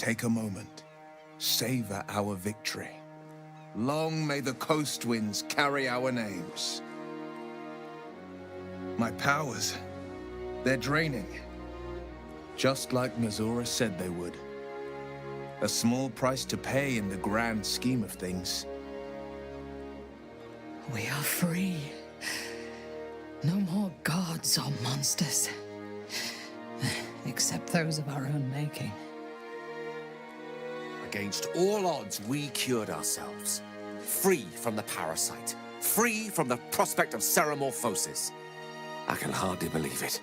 Take a moment. Savor our victory. Long may the coast winds carry our names. My powers, they're draining. Just like Mizora said they would. A small price to pay in the grand scheme of things. We are free. No more gods or monsters. Except those of our own making. Against all odds, we cured ourselves. Free from the parasite. Free from the prospect of ceremorphosis. I can hardly believe it.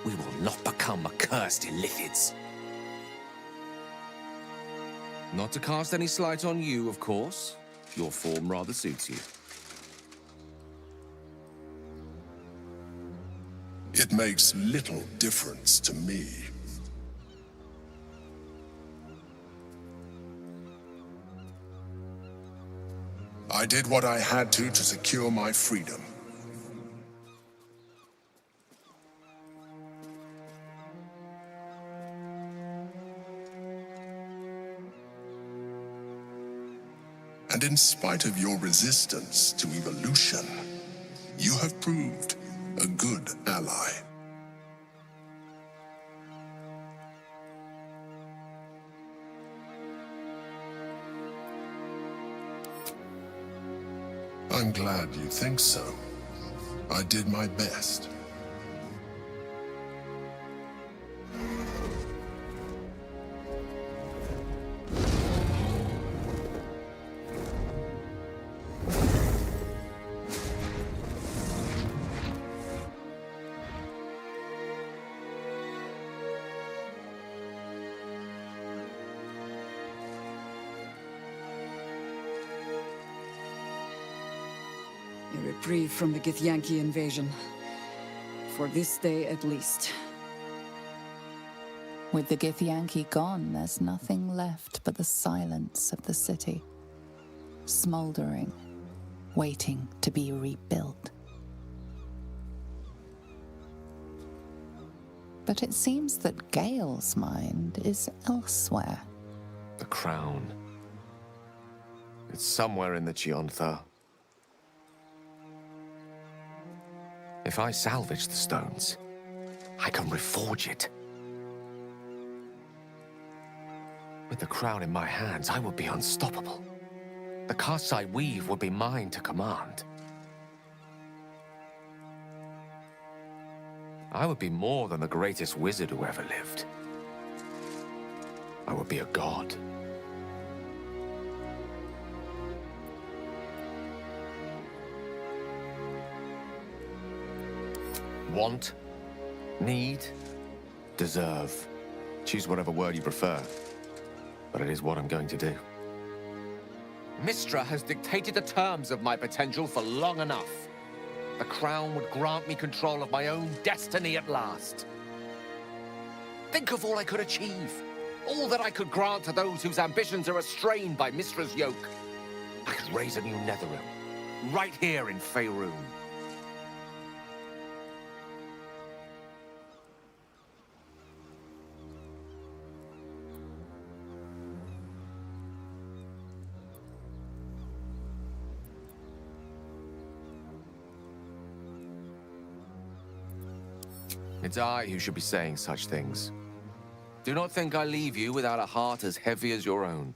We will not become accursed illithids. Not to cast any slight on you, of course. Your form rather suits you. It makes little difference to me. I did what I had to secure my freedom. And in spite of your resistance to evolution, you have proved a good ally. I'm glad you think so. I did my best. A reprieve from the Githyanki invasion. For this day at least. With the Githyanki gone, there's nothing left but the silence of the city. Smoldering, waiting to be rebuilt. But it seems that Gale's mind is elsewhere. The crown. It's somewhere in the Chiontha. If I salvage the stones, I can reforge it. With the crown in my hands, I would be unstoppable. The casts I weave would be mine to command. I would be more than the greatest wizard who ever lived. I would be a god. Want, need, deserve. Choose whatever word you prefer. But it is what I'm going to do. Mistra has dictated the terms of my potential for long enough. The crown would grant me control of my own destiny at last. Think of all I could achieve. All that I could grant to those whose ambitions are restrained by Mistra's yoke. I could raise a new Netherrealm, right here in Faerun. It's I who should be saying such things. Do not think I leave you without a heart as heavy as your own.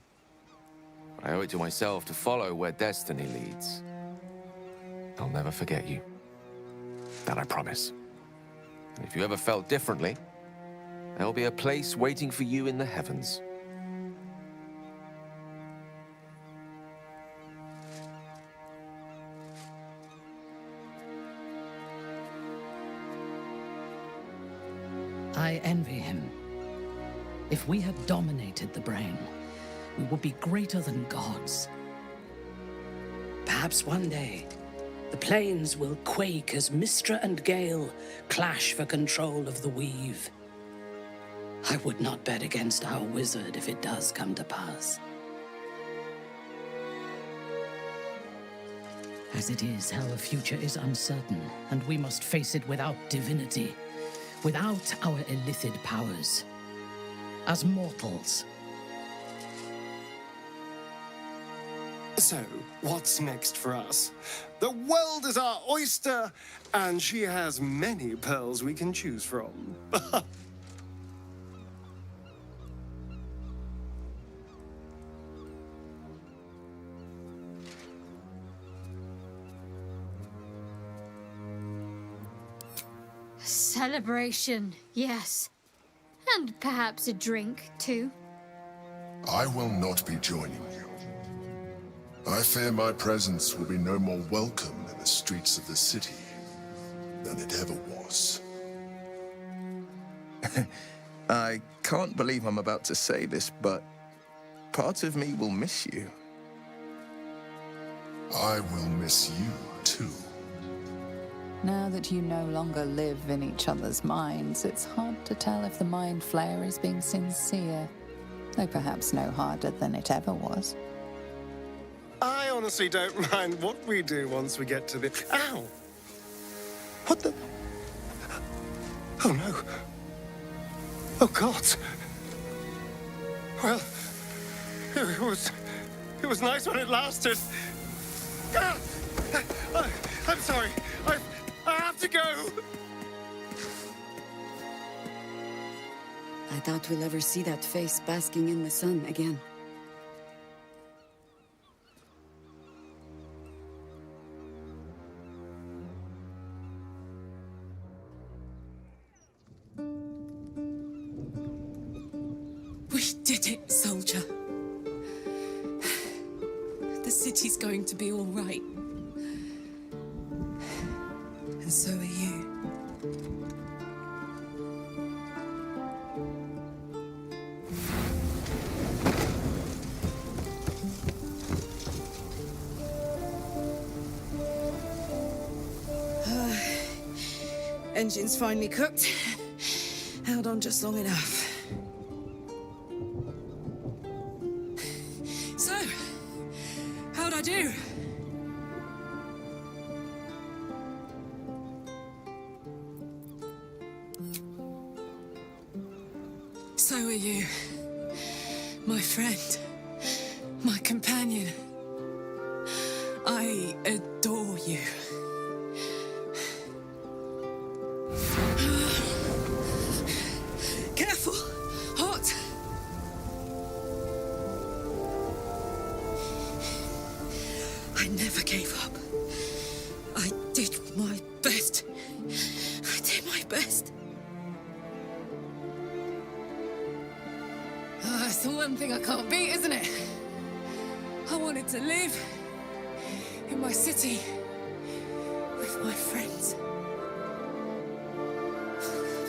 I owe it to myself to follow where destiny leads. I'll never forget you. That I promise. And if you ever felt differently, there'll be a place waiting for you in the heavens. I envy him. If we had dominated the brain, we would be greater than gods. Perhaps one day, the plains will quake as Mistra and Gale clash for control of the weave. I would not bet against our wizard if it does come to pass. As it is, our future is uncertain, and we must face it without divinity. Without our illithid powers. As mortals, So, what's next for us? The world is our oyster, and she has many pearls we can choose from. Celebration, yes. And perhaps a drink, too. I will not be joining you. I fear my presence will be no more welcome in the streets of the city than it ever was. I can't believe I'm about to say this, but part of me will miss you. I will miss you, too. Now that you no longer live in each other's minds, it's hard to tell if the mind flayer is being sincere, though perhaps no harder than it ever was. I honestly don't mind what we do once we get to the... Ow! What the... Oh, no. Oh, God. Well, it was nice when it lasted. Ah! I'm sorry. I have to go. I doubt we'll ever see that face basking in the sun again. We did it, soldier. The city's going to be all right. And so are you. Engine's finally cooked. Held on just long enough. So, how'd I do? So are you, my friend, my companion. I adore you. Careful! Hot! I never gave up. I did my best. I did my best. It's the one thing I can't beat, isn't it? I wanted to live in my city with my friends.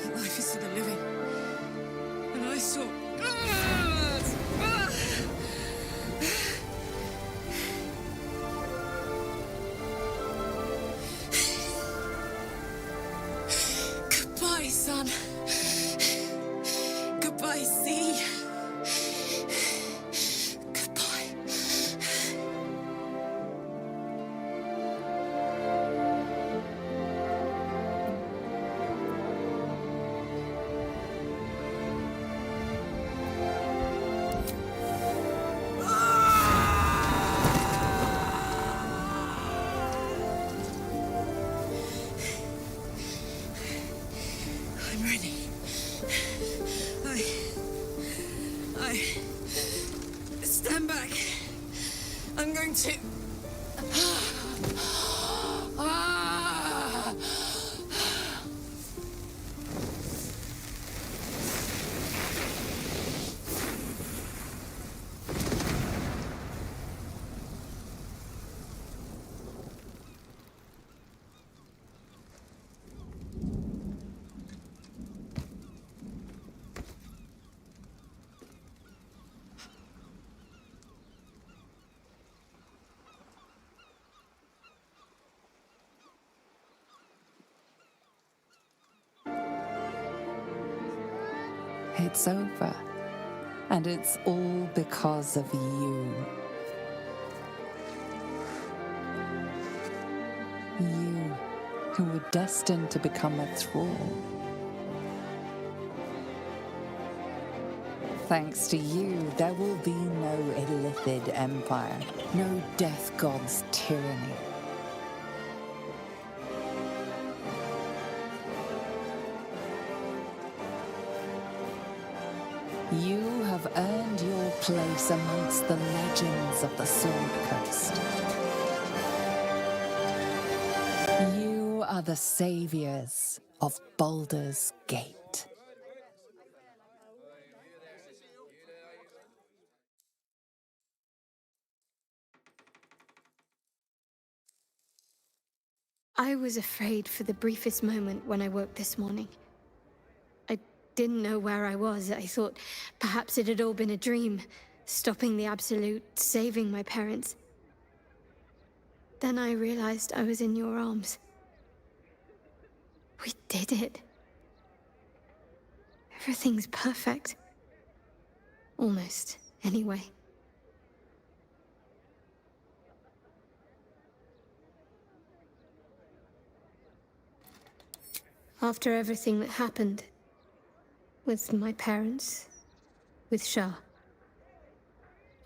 But life is for the living. And I saw... Goodbye, son. Goodbye, sea. Goodbye. I'm ready. I stand back. I'm going to. Ah! It's over. And it's all because of you. You, who were destined to become a thrall. Thanks to you, there will be no illithid empire, no death god's tyranny. You have earned your place amongst the legends of the Sword Coast. You are the saviors of Baldur's Gate. I was afraid for the briefest moment when I woke this morning. I didn't know where I was. I thought perhaps it had all been a dream, stopping the Absolute, saving my parents. Then I realized I was in your arms. We did it. Everything's perfect. Almost, anyway. After everything that happened, with my parents, with Shah,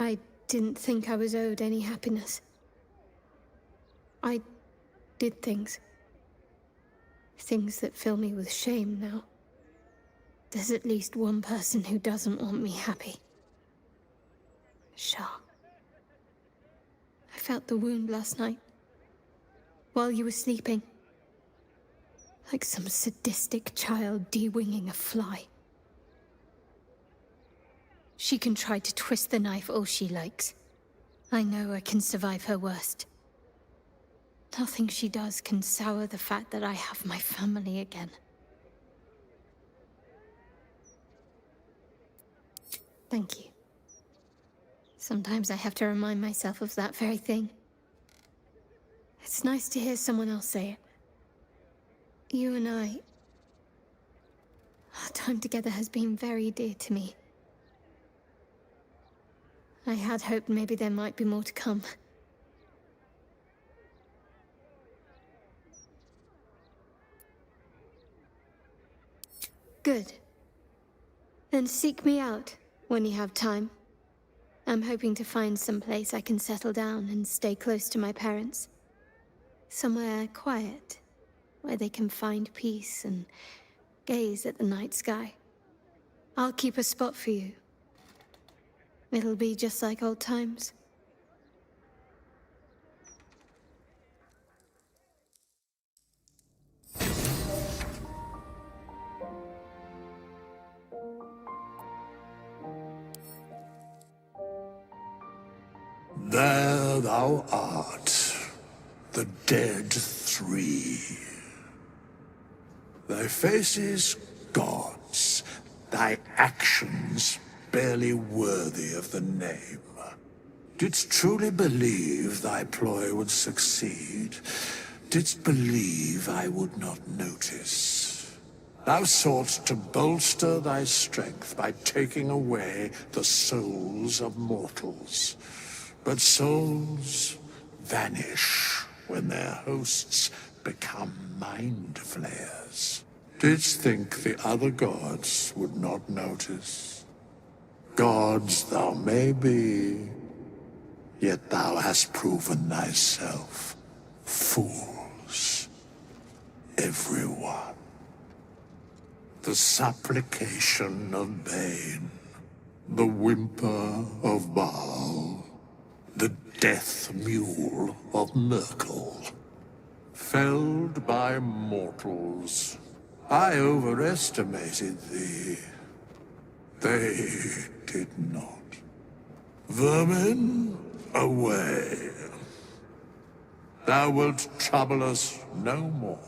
I didn't think I was owed any happiness. I did things that fill me with shame now. There's at least one person who doesn't want me happy. Shah. I felt the wound last night, while you were sleeping. Like some sadistic child de-winging a fly. She can try to twist the knife all she likes. I know I can survive her worst. Nothing she does can sour the fact that I have my family again. Thank you. Sometimes I have to remind myself of that very thing. It's nice to hear someone else say it. You and I... Our time together has been very dear to me. I had hoped maybe there might be more to come. Good. Then seek me out when you have time. I'm hoping to find some place I can settle down and stay close to my parents. Somewhere quiet, where they can find peace and gaze at the night sky. I'll keep a spot for you. It'll be just like old times. There thou art, the dead three. Thy faces gods, thy actions barely worthy of the name. Didst truly believe thy ploy would succeed? Didst believe I would not notice? Thou soughtst to bolster thy strength by taking away the souls of mortals. But souls vanish when their hosts become mind flayers. Didst think the other gods would not notice? Gods thou may be, yet thou hast proven thyself fools, everyone. The supplication of Bane, the whimper of Baal, the death mule of Merkel. Felled by mortals, I overestimated thee. They did not. Vermin, away. Thou wilt trouble us no more.